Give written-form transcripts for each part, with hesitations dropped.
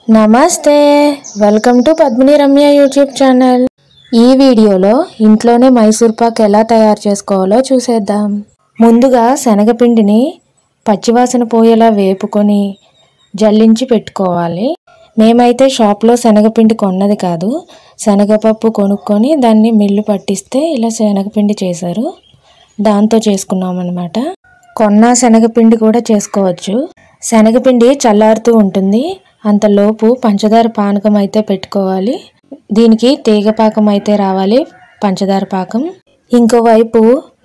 నమస్తే, welcome to Padmini Ramya YouTube channel. ఈ వీడియోలో ఇంట్లోనే మైసూర్ పాక్ ఎలా తయారు చేసుకోవాలో చూసేద్దాం. ముందుగా శనగపిండిని పచ్చివాసన పోయేలా వేపుకొని జల్లించి పెట్టుకోవాలి. మేమైతే షాప్లో శనగపిండి కొన్నది కాదు, శనగపప్పు కొనుక్కొని దాన్ని మిల్లు పట్టిస్తే ఇలా శనగపిండి చేశారు, దాంతో చేసుకున్నాం అన్నమాట. కొన్న శనగపిండి కూడా చేసుకోవచ్చు. శనగపిండి చల్లారుతూ ఉంటుంది, అంతలోపు పంచదార పానకం అయితే పెట్టుకోవాలి. దీనికి తీగ పాకం అయితే రావాలి, పంచదార పాకం. ఇంకోవైపు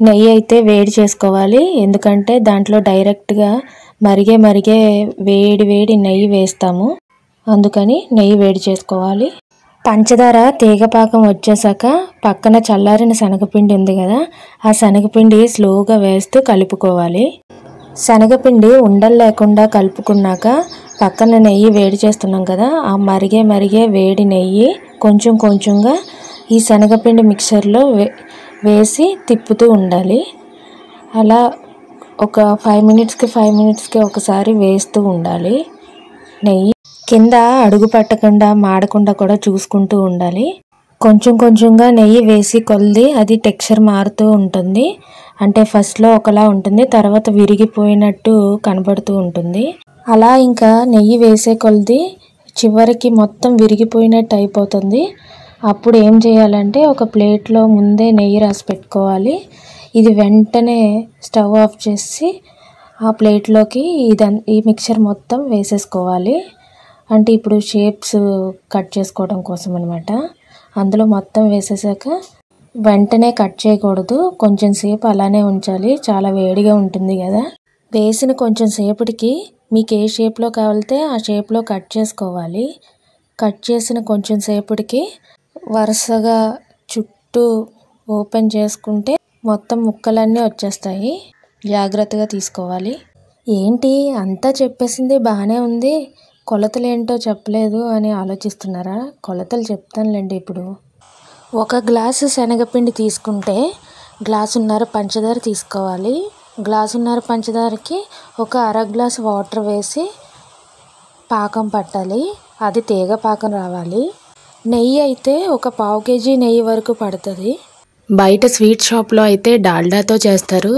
నెయ్యి అయితే వేడి చేసుకోవాలి, ఎందుకంటే దాంట్లో డైరెక్ట్గా మరిగే వేడి నెయ్యి వేస్తాము, అందుకని నెయ్యి వేడి చేసుకోవాలి. పంచదార తీగ పాకం వచ్చేసాక పక్కన చల్లారిన శనగపిండి ఉంది కదా, ఆ శనగపిండి స్లోగా వేస్తూ కలుపుకోవాలి. శనగపిండి ఉండలు లేకుండా కలుపుకున్నాక పక్కన నెయ్యి వేడి చేస్తున్నాం కదా, ఆ మరిగే వేడి నెయ్యి కొంచెంగా ఈ శనగపిండి మిక్చర్లో వేసి తిప్పుతూ ఉండాలి. అలా ఒక 5 మినిట్స్కి ఒకసారి వేస్తూ ఉండాలి. నెయ్యి కింద అడుగు పట్టకుండా మాడకుండా కూడా చూసుకుంటూ ఉండాలి. కొంచెంగా నెయ్యి వేసి కొలిది అది టెక్స్చర్ మారుతూ ఉంటుంది. అంటే ఫస్ట్లో ఒకలా ఉంటుంది, తర్వాత విరిగిపోయినట్టు కనబడుతూ ఉంటుంది. అలా ఇంకా నెయ్యి వేసే కొలిది చివరికి మొత్తం విరిగిపోయినట్టు అయిపోతుంది. అప్పుడు ఏం చేయాలంటే ఒక ప్లేట్లో ముందే నెయ్యి రాసి పెట్టుకోవాలి. ఇది వెంటనే స్టవ్ ఆఫ్ చేసి ఆ ప్లేట్లోకి ఈ మిక్చర్ మొత్తం వేసేసుకోవాలి. అంటే ఇప్పుడు షేప్స్ కట్ చేసుకోవడం కోసం అనమాట. అందులో మొత్తం వేసేసాక వెంటనే కట్ చేయకూడదు, కొంచెం సేపు అలానే ఉంచాలి, చాలా వేడిగా ఉంటుంది కదా. వేసిన కొంచెం సేపటికి మీకు ఏ షేప్లో కావాలితే ఆ షేప్లో కట్ చేసుకోవాలి. కట్ చేసిన కొంచెం సేపటికి వరుసగా చుట్టూ ఓపెన్ చేసుకుంటే మొత్తం ముక్కలన్నీ వచ్చేస్తాయి. జాగ్రత్తగా తీసుకోవాలి. ఏంటి అంతా చెప్పేసింది బాగానే ఉంది, కొలతలు ఏంటో చెప్పలేదు అని ఆలోచిస్తున్నారా? కొలతలు చెప్తానులేండి. ఇప్పుడు 1 గ్లాసు శనగపిండి తీసుకుంటే గ్లాసున్నర పంచదార తీసుకోవాలి. గ్లాసున్నర పంచదారకి ఒక అర గ్లాసు వాటర్ వేసి పాకం పట్టాలి, అది తీగ పాకం రావాలి. నెయ్యి అయితే ఒక 1/2 కేజీ నెయ్యి వరకు పడుతుంది. బయట స్వీట్ షాప్లో అయితే డాల్డాతో చేస్తారు,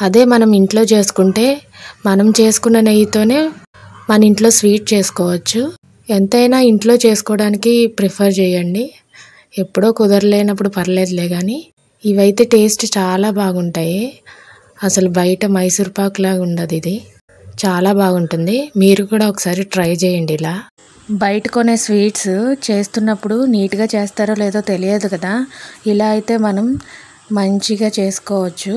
అదే మనం ఇంట్లో చేసుకుంటే మనం చేసుకున్న నెయ్యితోనే మన ఇంట్లో స్వీట్ చేసుకోవచ్చు. ఎంతైనా ఇంట్లో చేసుకోవడానికి ప్రిఫర్ చేయండి, ఎప్పుడో కుదరలేనప్పుడు పర్లేదులే కానీ. ఇవైతే టేస్ట్ చాలా బాగుంటాయి, అసలు బయట మైసూర్ పాక్ లాగా ఉండదు, ఇది చాలా బాగుంటుంది. మీరు కూడా ఒకసారి ట్రై చేయండి. ఇలా బయట కొనే స్వీట్స్ చేస్తున్నప్పుడు నీట్గా చేస్తారో లేదో తెలియదు కదా, ఇలా అయితే మనం మంచిగా చేసుకోవచ్చు.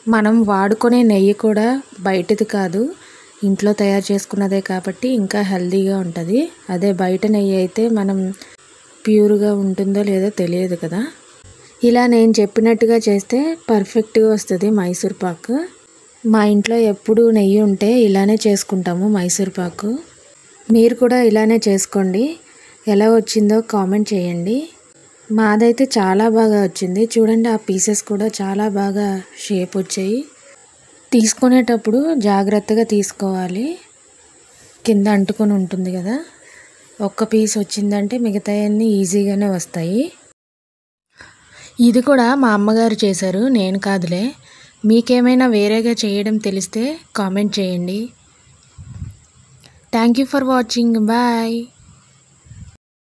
మనం వాడుకునే నెయ్యి కూడా బయటది కాదు, ఇంట్లో తయారు చేసుకున్నదే కాబట్టి ఇంకా హెల్తీగా ఉంటుంది. అదే బయట నెయ్యి అయితే మనం ప్యూర్గా ఉంటుందో లేదో తెలియదు కదా. ఇలా నేను చెప్పినట్టుగా చేస్తే పర్ఫెక్ట్గా వస్తుంది మైసూర్ పాక్. మా ఇంట్లో ఎప్పుడు నెయ్యి ఉంటే ఇలానే చేసుకుంటాము మైసూర్ పాకు. మీరు కూడా ఇలానే చేసుకోండి, ఎలా వచ్చిందో కామెంట్ చేయండి. మాదైతే చాలా బాగా వచ్చింది, చూడండి ఆ పీసెస్ కూడా చాలా బాగా షేప్ వచ్చాయి. తీసుకునేటప్పుడు జాగ్రత్తగా తీసుకోవాలి, కింద అంటుకొని ఉంటుంది కదా. ఒక్క పీస్ వచ్చిందంటే మిగతాయన్నీ ఈజీగానే వస్తాయి. ఇది కూడా మా అమ్మగారు చేశారు, నేను కాదులే. మీకేమైనా వేరేగా చేయడం తెలిస్తే కామెంట్ చేయండి. Thank you for watching, bye.